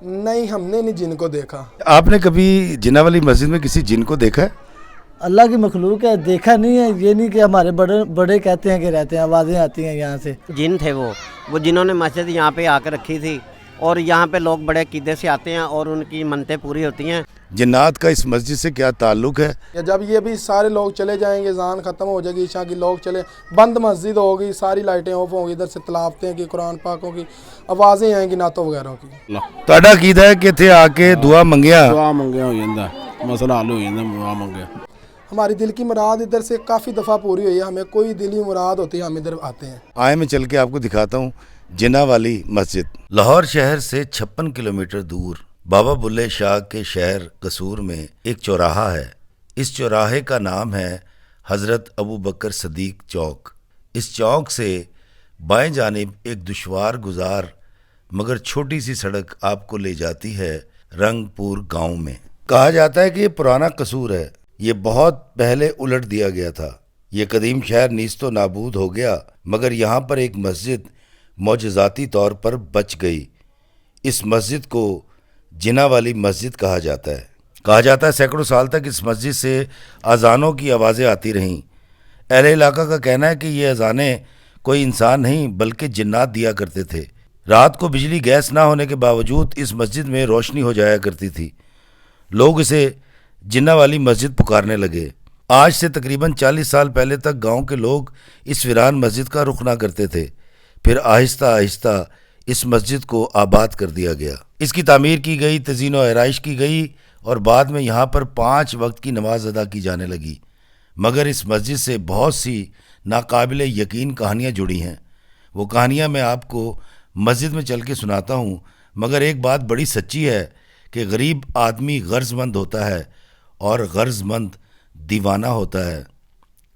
नहीं, हमने नहीं जिन को देखा। आपने कभी जिन्ना वाली मस्जिद में किसी जिन को देखा है? अल्लाह की मखलूक है, देखा नहीं है। ये नहीं कि हमारे बड़े बड़े कहते हैं कि रहते हैं, आवाज़ें आती हैं यहाँ से। जिन थे वो जिन्होंने मस्जिद यहाँ पे आकर रखी थी, और यहाँ पे लोग बड़े अकीदे से आते हैं और उनकी मन्नतें पूरी होती हैं। जिन्नात का इस मस्जिद से क्या ताल्लुक़ है? या जब ये भी सारे लोग चले जाएंगे, जान ख़त्म हो जाएगी, ईशा की लोग चले, बंद मस्जिद होगी, सारी लाइटें ऑफ होंगी, इधर से तलावतें की, कुरान पाकों की आवाज़ें आएंगी, नातों वगैरह की। ਤੁਹਾਡਾ ਅਕੀਦਾ ਹੈ ਕਿ ਇੱਥੇ ਆ ਕੇ ਦੁਆ ਮੰਗਿਆ दुआ मंगे हो जाता, मसला हल हो जाता, दुआ मंगे। हमारी दिल की मुराद इधर से काफ़ी दफ़ा पूरी हुई है। हमें कोई दिली मुराद होती है, हम इधर आते हैं। आए मैं चल के आपको दिखाता हूँ जिन्ना वाली मस्जिद। लाहौर शहर से 56 किलोमीटर दूर बाबा बुल्ले शाह के शहर कसूर में एक चौराहा है। इस चौराहे का नाम है हज़रत अबू बकर सदीक चौक। इस चौक से बाएं जानिब एक दुश्वार गुजार मगर छोटी सी सड़क आपको ले जाती है रंगपुर गांव में। कहा जाता है कि ये पुराना कसूर है, ये बहुत पहले उलट दिया गया था। ये कदीम शहर नीस्तो नाबूद हो गया, मगर यहाँ पर एक मस्जिद मौजज़ाती तौर पर बच गई। इस मस्जिद को जिन्ना वाली मस्जिद कहा जाता है। कहा जाता है सैकड़ों साल तक इस मस्जिद से अजानों की आवाज़ें आती रहीं। अहले इलाका का कहना है कि ये अजानें कोई इंसान नहीं बल्कि जिन्नात दिया करते थे। रात को बिजली गैस ना होने के बावजूद इस मस्जिद में रोशनी हो जाया करती थी। लोग इसे जिन्ना वाली मस्जिद पुकारने लगे। आज से तकरीबन 40 साल पहले तक गांव के लोग इस वीरान मस्जिद का रुख ना करते थे। फिर आहिस्ता आहिस्ता इस मस्जिद को आबाद कर दिया गया। इसकी तामीर की गई, तज़ीन व आराइश की गई और बाद में यहाँ पर 5 वक्त की नमाज अदा की जाने लगी। मगर इस मस्जिद से बहुत सी नाकाबिल यकीन कहानियाँ जुड़ी हैं। वो कहानियाँ मैं आपको मस्जिद में चल के सुनाता हूँ। मगर एक बात बड़ी सच्ची है कि गरीब आदमी गर्ज़मंद होता है और गर्ज़मंद दीवाना होता है।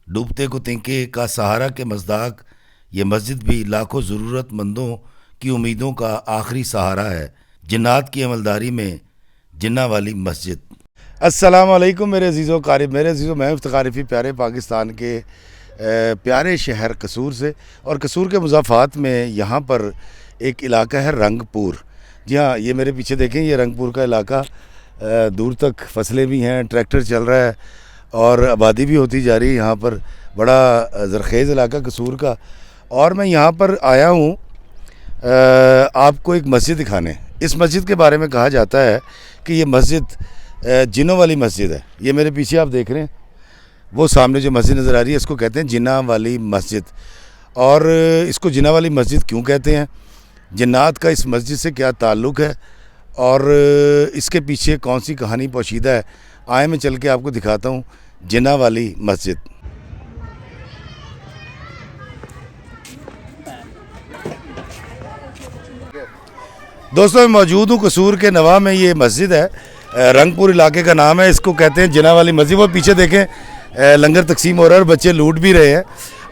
डूबते को तिनके का सहारा के मज़दाक ये मस्जिद भी लाखों ज़रूरतमंदों की उम्मीदों का आखिरी सहारा है। जिन्नात की अमलदारी में जिन्ना वाली मस्जिद। अस्सलाम वालेकुम मेरे अजीज़ों क़ारिब, मेरे अजीज़ों, मैं इफ्तिखार प्यारे पाकिस्तान के प्यारे शहर कसूर से, और कसूर के मुज़ाफ़ात में यहाँ पर एक इलाका है रंगपुर। जी हाँ, ये मेरे पीछे देखें, ये रंगपुर का इलाका, दूर तक फसलें भी हैं, ट्रैक्टर चल रहा है और आबादी भी होती जा रही है। यहाँ पर बड़ा ज़रख़ेज़ इलाका कसूर का। और मैं यहाँ पर आया हूँ आपको एक मस्जिद दिखाने। इस मस्जिद के बारे में कहा जाता है कि ये मस्जिद जिन्नों वाली मस्जिद है। ये मेरे पीछे आप देख रहे हैं, वो सामने जो मस्जिद नज़र आ रही है, इसको कहते हैं जिन्ना वाली मस्जिद। और इसको जिन्ना वाली मस्जिद क्यों कहते हैं, जिन्नात का इस मस्जिद से क्या ताल्लुक़ है और इसके पीछे कौन सी कहानी पोशीदा है, आए मैं चल के आपको दिखाता हूँ जिन्ना वाली मस्जिद। दोस्तों, मैं मौजूद हूँ कसूर के नवा में। ये मस्जिद है, रंगपुर इलाके का नाम है, इसको कहते हैं जिन्ना वाली मस्जिद। वो पीछे देखें, लंगर तकसीम हो रहा है और बच्चे लूट भी रहे हैं,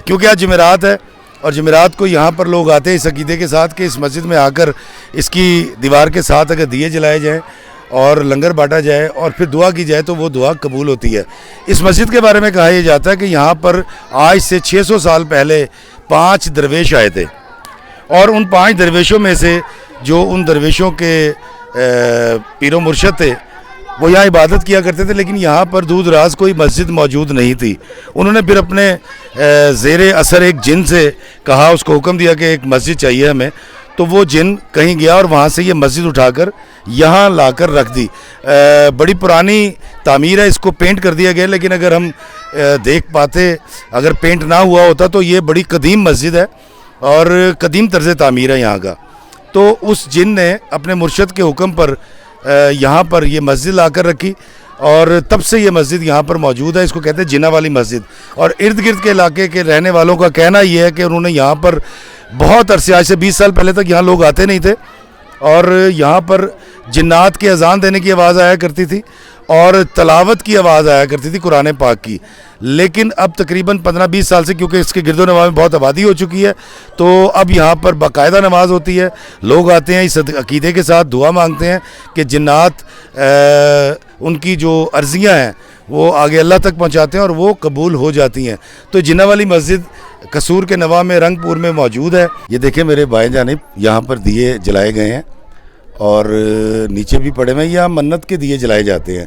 क्योंकि आज जुमेरात है और जुमेरात को यहाँ पर लोग आते हैं इस अकीदे के साथ कि इस मस्जिद में आकर इसकी दीवार के साथ अगर दिए जलाए जाएँ और लंगर बांटा जाए और फिर दुआ की जाए तो वो दुआ कबूल होती है। इस मस्जिद के बारे में कहा यह जाता है कि यहाँ पर आज से 600 साल पहले 5 दरवेश आए थे, और उन 5 दरवेशों में से जो उन दरवेशों के पीरो मुर्शद थे वो यहाँ इबादत किया करते थे, लेकिन यहाँ पर दूर दराज कोई मस्जिद मौजूद नहीं थी। उन्होंने फिर अपने ज़ेरे असर एक जिन से कहा, उसको हुक्म दिया कि एक मस्जिद चाहिए हमें। तो वो जिन कहीं गया और वहाँ से ये मस्जिद उठाकर यहाँ लाकर रख दी। बड़ी पुरानी तामीर है, इसको पेंट कर दिया गया, लेकिन अगर हम देख पाते, अगर पेंट ना हुआ होता तो ये बड़ी कदीम मस्जिद है और कदीम तर्ज़ तामीर है यहाँ का। तो उस जिन ने अपने मुर्शद के हुक्म पर यहाँ पर ये मस्जिद लाकर रखी और तब से ये मस्जिद यहाँ पर मौजूद है। इसको कहते हैं जिन्ना वाली मस्जिद। और इर्द गिर्द के इलाके के रहने वालों का कहना ये है कि उन्होंने यहाँ पर बहुत अरसे, आज से 20 साल पहले तक यहाँ लोग आते नहीं थे और यहाँ पर जिन्नात की अजान देने की आवाज़ आया करती थी और तलावत की आवाज़ आया करती थी कुरान पाक की। लेकिन अब तकरीबन 15-20 साल से, क्योंकि इसके गिरदो नवाह में बहुत आबादी हो चुकी है, तो अब यहाँ पर बाकायदा नमाज होती है। लोग आते हैं इस अकीदे के साथ, दुआ मांगते हैं कि जिन्नात उनकी जो अर्जियाँ हैं वो आगे अल्लाह तक पहुँचाते हैं और वो कबूल हो जाती हैं। तो जिन्ना वाली मस्जिद कसूर के नवा में रंगपुर में मौजूद है। ये देखें मेरे बाएं जानिब यहाँ पर दिए जलाए गए हैं اور نیچے بھی پڑے ہوئے ہیں. یہاں منت کے دیے جلائے جاتے ہیں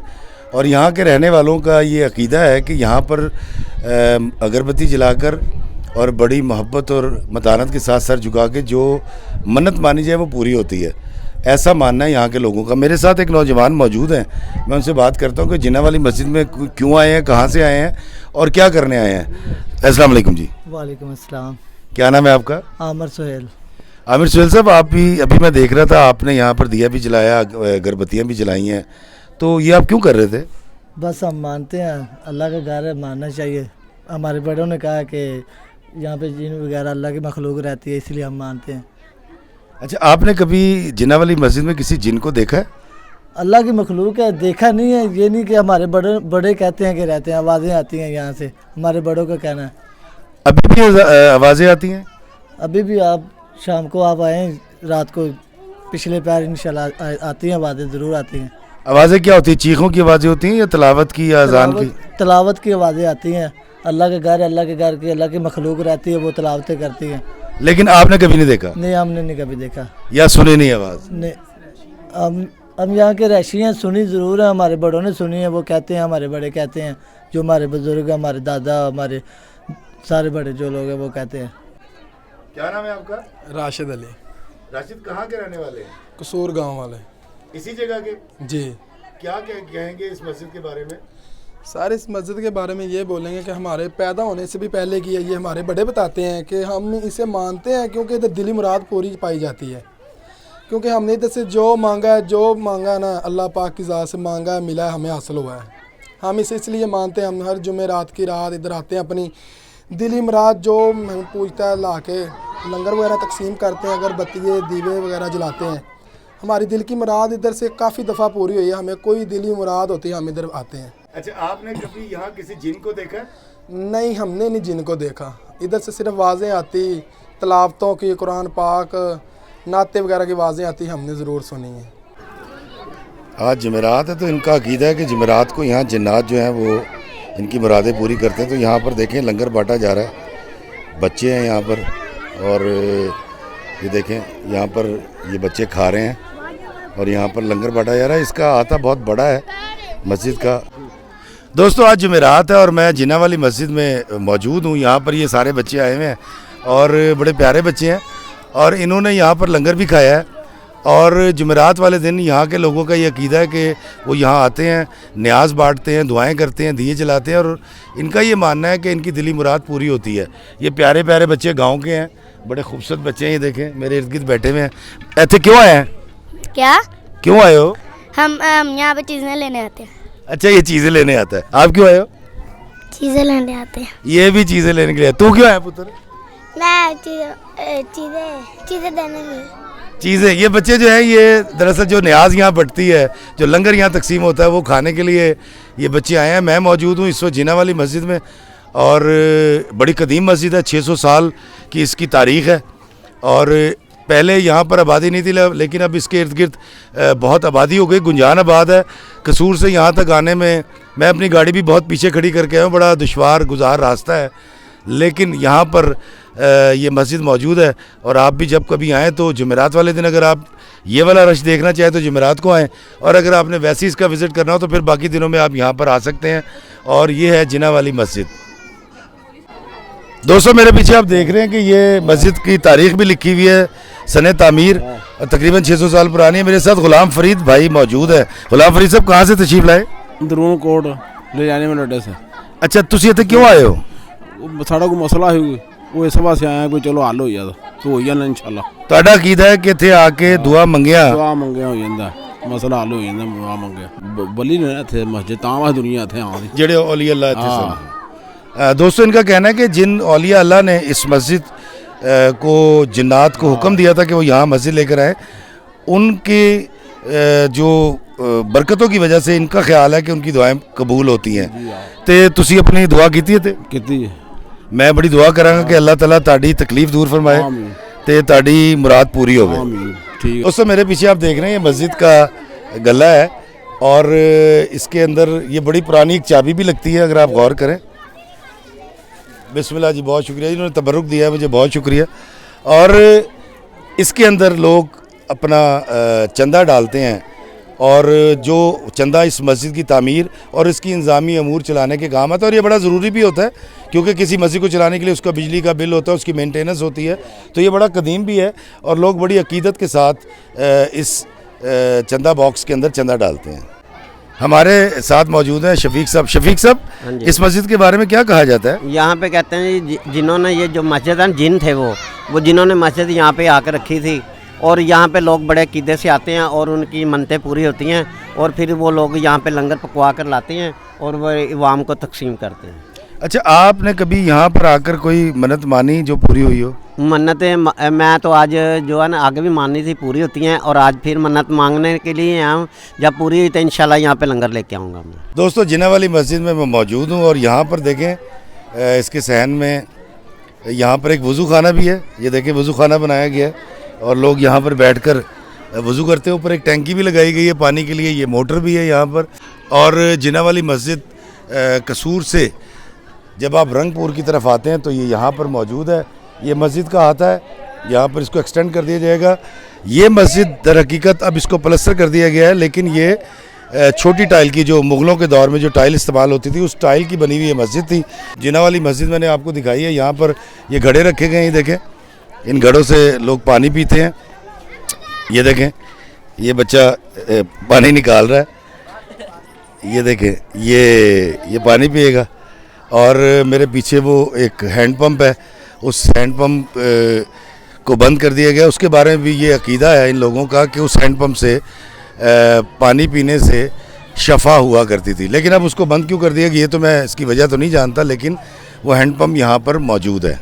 اور یہاں کے رہنے والوں کا یہ عقیدہ ہے کہ یہاں پر اگربتی جلا کر اور بڑی محبت اور متانت کے ساتھ سر جھکا کے جو منت مانی جائے وہ پوری ہوتی ہے. ایسا ماننا ہے یہاں کے لوگوں کا. میرے ساتھ ایک نوجوان موجود ہیں, میں ان سے بات کرتا ہوں کہ جنہ والی مسجد میں کیوں آئے ہیں, کہاں سے آئے ہیں اور کیا کرنے آئے ہیں. السلام علیکم جی. وعلیکم السلام. کیا نام ہے آپ کا؟ عامر سہیل. عامر سہیل صاحب, آپ بھی ابھی میں دیکھ رہا تھا آپ نے یہاں پر دیا بھی جلایا, اگربتیاں بھی جلائی ہیں, تو یہ آپ کیوں کر رہے تھے؟ بس ہم مانتے ہیں اللہ کا گھر ہے, ماننا چاہیے. ہمارے بڑوں نے کہا کہ یہاں پہ جن وغیرہ اللہ کی مخلوق رہتی ہے, اس لیے ہم مانتے ہیں. اچھا, آپ نے کبھی جنہ والی مسجد میں کسی جن کو دیکھا ہے؟ اللہ کی مخلوق ہے, دیکھا نہیں ہے. یہ نہیں کہ ہمارے بڑے کہتے ہیں کہ رہتے ہیں, آوازیں آتی ہیں یہاں سے, ہمارے بڑوں کا کہنا ہے. ابھی بھی آوازیں آتی ہیں؟ ابھی بھی آپ شام کو آپ آئیں, رات کو پچھلے پیر انشاءاللہ آتی ہیں آوازیں, ضرور آتی ہیں. آوازیں کیا ہوتی ہیں؟ چیخوں کی آوازیں ہوتی ہیں یا تلاوت کی یا اذان کی؟ تلاوت کی آوازیں آتی ہیں. اللہ کے گھر, اللہ کے گھر کی اللہ کی مخلوق رہتی ہے, وہ تلاوتیں کرتی ہیں. لیکن آپ نے کبھی نہیں دیکھا؟ نہیں, ہم نے نہیں کبھی دیکھا یا سنی نہیں آواز؟ نہیں, ہم یہاں کے رہائشی ہیں, سنی ضرور ہے, ہمارے بڑوں نے سنی ہے. وہ کہتے ہیں, ہمارے بڑے کہتے ہیں, جو ہمارے بزرگ, ہمارے دادا, ہمارے سارے بڑے جو لوگ ہیں وہ کہتے ہیں. کیا نام ہے آپ کا؟ راشد علی. راشد, کہاں کے رہنے والے ہیں؟ قصور گاؤں والے. اسی جگہ کے؟ جی. کیا کہیں گے اس مسجد کے بارے میں؟ سارے اس مسجد کے بارے میں یہ بولیں گے کہ ہمارے پیدا ہونے سے بھی پہلے کی ہے. یہ ہمارے بڑے بتاتے ہیں کہ ہم اسے مانتے ہیں کیونکہ ادھر دلی مراد پوری پائی جاتی ہے. کیونکہ ہم نے ادھر سے جو مانگا ہے نا, اللہ پاک کی ذات سے مانگا ہے, ملا ہے, ہمیں حاصل ہوا ہے. ہم اسے اس لیے مانتے ہیں. ہم ہر جمعرات کی رات ادھر آتے ہیں, اپنی دلی مراد جو ہمیں پوچھتا ہے لا کے لنگر وغیرہ تقسیم کرتے ہیں, اگربتیے دیوے وغیرہ جلاتے ہیں. ہماری دل کی مراد ادھر سے کافی دفعہ پوری ہوئی ہے. ہمیں کوئی دلی مراد ہوتی ہے, ہم ادھر آتے ہیں. اچھا, آپ نے کبھی یہاں کسی جن کو دیکھا؟ نہیں, ہم نے نہیں جن کو دیکھا. ادھر سے صرف آوازیں آتی, تلاوتوں کی, قرآن پاک, نعتیں وغیرہ کی آوازیں آتی, ہم نے ضرور سنی ہیں. آج جمعرات ہے تو ان کا عقیدہ ہے کہ جمعرات کو یہاں جنات جو ہیں وہ ان کی مرادیں پوری کرتے ہیں. تو یہاں پر دیکھیں لنگر بانٹا جا رہا ہے, بچے ہیں یہاں پر, اور یہ دیکھیں یہاں پر یہ بچے کھا رہے ہیں اور یہاں پر لنگر بانٹا جا رہا ہے. اس کا احاطہ بہت بڑا ہے مسجد کا. دوستو, آج جمعرات ہے اور میں جنہ والی مسجد میں موجود ہوں. یہاں پر یہ سارے بچے آئے ہوئے ہیں اور بڑے پیارے بچے ہیں, اور انہوں نے یہاں پر لنگر بھی کھایا ہے. اور جمعرات والے دن یہاں کے لوگوں کا یہ عقیدہ ہے کہ وہ یہاں آتے ہیں, نیاز بانٹتے ہیں, دعائیں کرتے ہیں, دیے جلاتے ہیں, اور ان کا یہ ماننا ہے کہ ان کی دلی مراد پوری ہوتی ہے. یہ پیارے پیارے بچے گاؤں کے ہیں, بڑے خوبصورت بچے ہیں. یہ دیکھیں میرے ارد گرد بیٹھے ہوئے ہیں. ایسے کیوں آئے ہیں؟ کیا کیوں آئے ہو؟ ہم یہاں پہ چیزیں لینے آتے ہیں. اچھا, یہ چیزیں لینے آتا ہے. آپ کیوں آئے ہو؟ چیزیں لینے آتے ہیں. یہ بھی چیزیں لینے کے لیے. تو کیوں آیا پتر؟ میں چیزیں دینے میں. چیزیں, یہ بچے جو ہیں یہ دراصل جو نیاز یہاں بٹتی ہے, جو لنگر یہاں تقسیم ہوتا ہے, وہ کھانے کے لیے یہ بچے آئے ہیں. میں موجود ہوں اس وقت جنہ والی مسجد میں, اور بڑی قدیم مسجد ہے, 600 سال کی اس کی تاریخ ہے. اور پہلے یہاں پر آبادی نہیں تھی, لیکن اب اس کے ارد گرد بہت آبادی ہو گئی. گنجان آباد ہے. قصور سے یہاں تک آنے میں اپنی گاڑی بھی بہت پیچھے کھڑی کر کے آیا ہوں, بڑا دشوار گزار راستہ ہے, لیکن یہاں پر یہ مسجد موجود ہے. اور آپ بھی جب کبھی آئیں تو جمعرات والے دن اگر آپ یہ والا رش دیکھنا چاہیں تو جمعرات کو آئیں, اور اگر آپ نے ویسے اس کا وزٹ کرنا ہو تو پھر باقی دنوں میں آپ یہاں پر آ سکتے ہیں. اور یہ ہے جنہ والی مسجد. دوستوں, میرے پیچھے آپ دیکھ رہے ہیں کہ یہ مسجد کی تاریخ بھی لکھی ہوئی ہے, سنِ تعمیر تقریباً 600 سال پرانی ہے. میرے ساتھ غلام فرید بھائی موجود ہے. غلام فرید صاحب کہاں سے تشریف لائے؟ درون کوٹ لے جانے میں لڈے سے. اچھا, تسی اتنے کیوں آئے ہو؟ ساڑا کوئی مسئلہ ہوئی, وہ اس واسطے آیا کوئی چلو حل ہو جاتا تو ہوئی جانا انشاءاللہ. تہاڈا عقیدہ ہے کہ اتنے آ کے دعا منگیا ہو جاتا, مسئلہ حل ہو جاتا, دعا منگیا. بلی نے اتنے مسجد تاں دنیا اتنے آتی جڑے اولیاء اللہ اتنے سن. دوستو, ان کا کہنا ہے کہ جن اولیاء اللہ نے اس مسجد کو جنات کو حکم دیا تھا کہ وہ یہاں مسجد لے کر آئے, ان کے جو برکتوں کی وجہ سے ان کا خیال ہے کہ ان کی دعائیں قبول ہوتی ہیں. تے تسی اپنی دعا کیتی ہے؟ کتنی میں بڑی دعا کراں گا کہ اللہ تعالیٰ تہاڈی تکلیف دور فرمائے تے تہاڈی مراد پوری ہوگی. ٹھیک. دوستو, میرے پیچھے آپ دیکھ رہے ہیں یہ مسجد کا گلہ ہے, اور اس کے اندر یہ بڑی پرانی ایک چابی بھی لگتی ہے اگر آپ غور کریں. بسم اللہ جی, بہت شکریہ, انہوں نے تبرک دیا ہے مجھے, بہت شکریہ. اور اس کے اندر لوگ अपना चंदा डालते हैं और जो चंदा इस मस्जिद की तामीर और इसकी इंतज़ामी अमूर चलाने के काम आता है। और ये बड़ा ज़रूरी भी होता है क्योंकि किसी मस्जिद को चलाने के लिए उसका बिजली का बिल होता है, उसकी मेंटेनेंस होती है, तो ये बड़ा कदीम भी है और लोग बड़ी अकीदत के साथ इस चंदा बॉक्स के अंदर चंदा डालते हैं। हमारे साथ मौजूद हैं शफीक साहब। शफीक साहब, हाँ जी। इस मस्जिद के बारे में क्या कहा जाता है? यहाँ पे कहते हैं जिन्होंने ये जो मस्जिद है, जिन थे वो जिन्होंने मस्जिद यहाँ पे आकर रखी थी, और यहाँ पे लोग बड़े अकीदे से आते हैं और उनकी मन्नतें पूरी होती हैं, और फिर वो लोग यहाँ पे लंगर पकवा कर लाते हैं और वो इवाम को तकसीम करते हैं। अच्छा, आपने कभी यहाँ पर आकर कोई मन्नत मानी जो पूरी हुई हो? मन्नतें मैं तो आज जो है ना आगे भी मानी थी, पूरी होती हैं, और आज फिर मन्नत मांगने के लिए आया, जब पूरी हुई तो इंशाल्लाह यहाँ पे लंगर लेके आऊँगा मैं। दोस्तों, जिन्ना वाली मस्जिद में मैं मौजूद हूँ और यहाँ पर देखें इसके सहन में यहाँ पर एक वज़ू खाना भी है। ये देखें, वज़ू खाना बनाया गया है और लोग यहाँ पर बैठकर वज़ू करते हैं। ऊपर एक टैंकी भी लगाई गई है पानी के लिए, ये मोटर भी है यहाँ पर। और जिन्ना वाली मस्जिद कसूर से जब आप रंगपुर की तरफ आते हैं तो ये यहाँ पर मौजूद है। ये मस्जिद का अहाता है, यहाँ पर इसको एक्सटेंड कर दिया जाएगा। ये मस्जिद दर हकीकत अब इसको प्लस्तर कर दिया गया है, लेकिन ये छोटी टाइल की, जो मुग़लों के दौर में जो टाइल इस्तेमाल होती थी उस टाइल की बनी हुई ये मस्जिद थी। जिन्ना वाली मस्जिद मैंने आपको दिखाई है। यहाँ पर ये घड़े रखे गए हैं, देखें, इन घड़ों से लोग पानी पीते हैं। ये देखें, ये बच्चा पानी निकाल रहा है, ये देखें, ये पानी पिएगा। और मेरे पीछे वो एक हैंड पंप है, उस हैंड पंप को बंद कर दिया गया। उसके बारे में भी ये अकीदा है इन लोगों का कि उस हैंड पंप से पानी पीने से शफा हुआ करती थी, लेकिन अब उसको बंद क्यों कर दिया गया, ये तो मैं इसकी वजह तो नहीं जानता, लेकिन वो हैंड पंप यहाँ पर मौजूद है।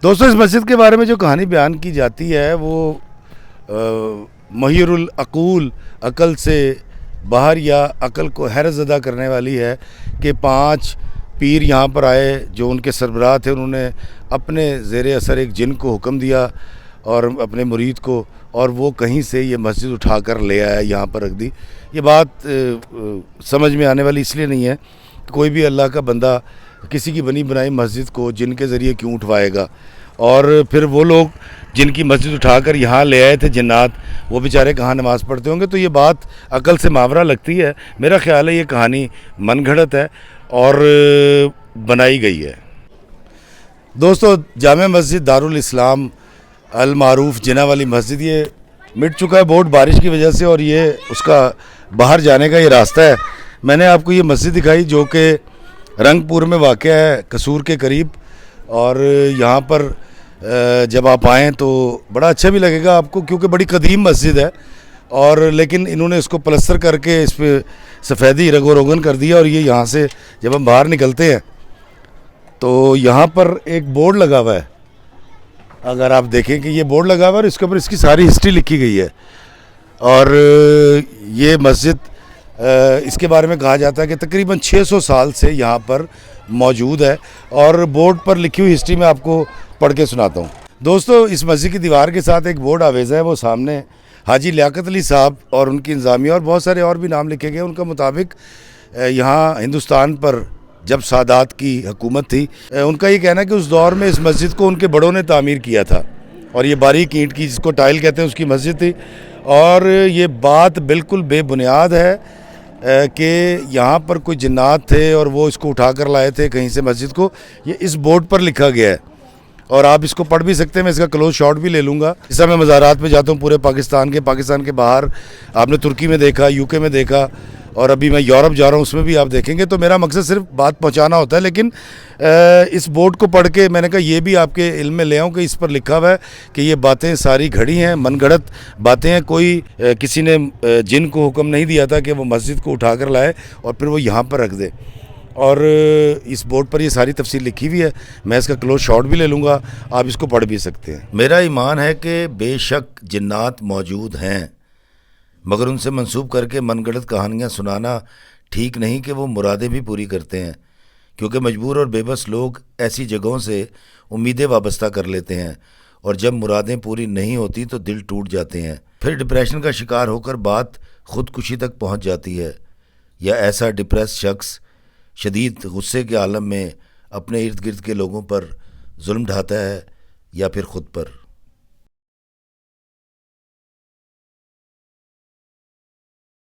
दोस्तों, इस मस्जिद के बारे में जो कहानी बयान की जाती है वो महिरुल अकूल, अकल से बाहर या अकल को हैरत ज़दा करने वाली है कि 5 पीर यहाँ पर आए जो उनके सरबराह थे। उन्होंने अपने ज़ेरे असर एक जिन को हुक्म दिया और अपने मुरीद को, और वो कहीं से ये मस्जिद उठा कर ले आया, यहाँ पर रख दी। ये बात समझ में आने वाली इसलिए नहीं है कि कोई भी अल्लाह का बंदा किसी की बनी बनाई मस्जिद को जिन के ज़रिए क्यों उठवाएगा। और फिर वो लोग जिनकी मस्जिद उठाकर यहाँ ले आए थे जिन्नात, वो बेचारे कहाँ नमाज़ पढ़ते होंगे। तो ये बात अकल से मावरा लगती है। मेरा ख़्याल है ये कहानी मनगढ़ंत है और बनाई गई है। दोस्तों, जामे मस्जिद दारुल इस्लाम अल मारूफ जिन्ना वाली मस्जिद, ये मिट चुका है बोर्ड बारिश की वजह से, और ये उसका बाहर जाने का ये रास्ता है। मैंने आपको ये मस्जिद दिखाई जो कि रंगपुर में वाक़या है, कसूर के करीब। और यहाँ पर जब आप आएँ तो बड़ा अच्छा भी लगेगा आपको, क्योंकि बड़ी कदीम मस्जिद है। और लेकिन इन्होंने इसको प्लस्तर करके इस पर सफ़ेदी रगो रोगन कर दिया। और ये यहाँ से जब हम बाहर निकलते हैं तो यहाँ पर एक बोर्ड लगा हुआ है, अगर आप देखें कि ये बोर्ड लगा हुआ है और इसके ऊपर इसकी सारी हिस्ट्री लिखी गई है। और ये मस्जिद इसके बारे में कहा जाता है कि तकरीबन 600 साल से यहाँ पर मौजूद है। और बोर्ड पर लिखी हुई हिस्ट्री मैं आपको पढ़ के सुनाता हूँ। दोस्तों, इस मस्जिद की दीवार के साथ एक बोर्ड आवेज़ है, वो सामने हाजी लियाकत अली साहब और उनकी इंतज़ामिया और बहुत सारे और भी नाम लिखे गए। उनका मुताबिक यहाँ हिंदुस्तान पर जब सादात की हुकूमत थी, उनका ये कहना है कि उस दौर में इस मस्जिद को उनके बड़ों ने तामीर किया था। और ये बारीक ईंट की, जिसको टाइल कहते हैं, उसकी मस्जिद थी। और ये बात बिल्कुल बेबुनियाद है कि यहाँ पर कोई जिन्नात थे और वो इसको उठा कर लाए थे कहीं से मस्जिद को। ये इस बोर्ड पर लिखा गया है और आप इसको पढ़ भी सकते हैं। मैं इसका क्लोज शॉट भी ले लूँगा। इस समय मैं मज़ारात में जाता हूँ पूरे पाकिस्तान के बाहर, आपने तुर्की में देखा, यूके में देखा, और अभी मैं यूरोप जा रहा हूँ, उसमें भी आप देखेंगे। तो मेरा मकसद सिर्फ बात पहुँचाना होता है। लेकिन इस बोर्ड को पढ़ के मैंने कहा ये भी आपके इल्म में ले आऊँ कि इस पर लिखा हुआ है कि ये बातें सारी घड़ी हैं, मनगढ़ंत बातें हैं। कोई किसी ने जिन को हुक्म नहीं दिया था कि वो मस्जिद को उठा कर लाए और फिर वो यहाँ पर रख दे। और इस बोर्ड पर ये सारी तफसील लिखी हुई है। मैं इसका क्लोज शॉट भी ले लूँगा, आप इसको पढ़ भी सकते हैं। मेरा ईमान है कि बेशक जिन्नात मौजूद हैं, मगर उनसे मंसूब करके मनगढ़ंत कहानियाँ सुनाना ठीक नहीं कि वो मुरादें भी पूरी करते हैं, क्योंकि मजबूर और बेबस लोग ऐसी जगहों से उम्मीदें वाबस्ता कर लेते हैं और जब मुरादें पूरी नहीं होती तो दिल टूट जाते हैं। फिर डिप्रेशन का शिकार होकर बात खुदकुशी तक पहुंच जाती है, या ऐसा डिप्रेस शख्स शदीद गुस्से के आलम में अपने इर्द गिर्द के लोगों पर जुल्म ढाता है या फिर ख़ुद पर।